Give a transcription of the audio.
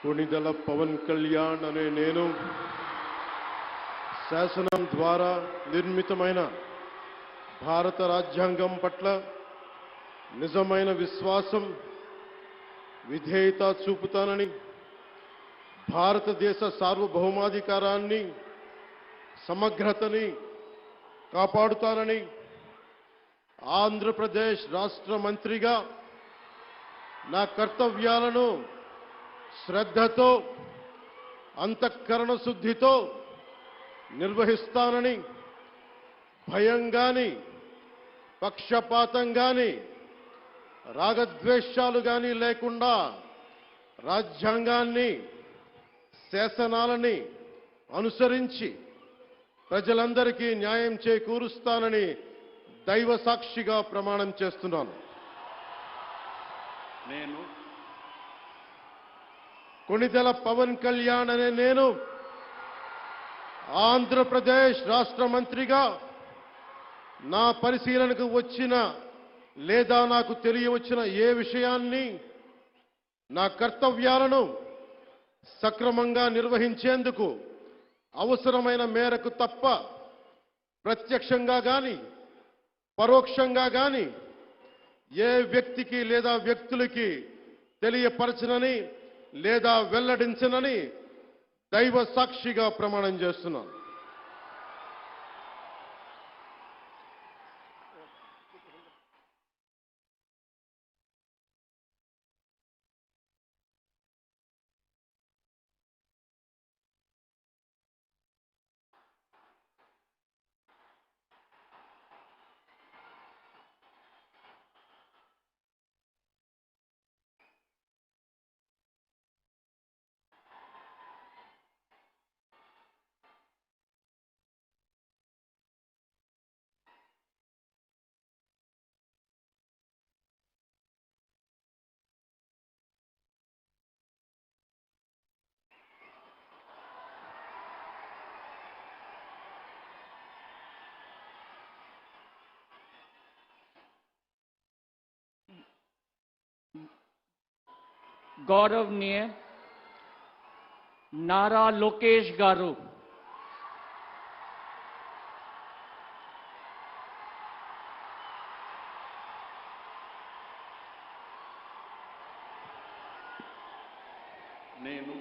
కొణిదెల పవన్ కళ్యాణ్ అనే నేను శాసనం ద్వారా నిర్మితమైన భారత రాజ్యాంగం పట్ల నిజమైన విశ్వాసం విధేయత చూపుతానని, భారతదేశ సార్వభౌమాధికారాన్ని సమగ్రతని కాపాడుతానని, ఆంధ్రప్రదేశ్ రాష్ట్ర మంత్రిగా నా కర్తవ్యాలను శ్రద్ధతో అంతఃకరణ శుద్ధితో నిర్వహిస్తానని, భయం గాని పక్షపాతం గాని రాగద్వేషాలు గాని లేకుండా రాజ్యాంగాన్ని శాసనాలని అనుసరించి ప్రజలందరికీ న్యాయం చేకూరుస్తానని దైవ సాక్షిగా ప్రమాణం చేస్తున్నాను. నేను కొణిదెల పవన్ కళ్యాణ్ అనే నేను ఆంధ్రప్రదేశ్ రాష్ట్ర మంత్రిగా నా పరిశీలనకు వచ్చిన లేదా నాకు తెలియవచ్చిన ఏ విషయాన్ని నా కర్తవ్యాలను సక్రమంగా నిర్వహించేందుకు అవసరమైన మేరకు తప్ప ప్రత్యక్షంగా గాని పరోక్షంగా గాని ఏ వ్యక్తికి లేదా వ్యక్తులకి తెలియపరచనని లేదా వెల్లడించనని దైవ సాక్షిగా ప్రమాణం చేస్తున్నాను. गौरवनीय नारा लोकेश गारू నేను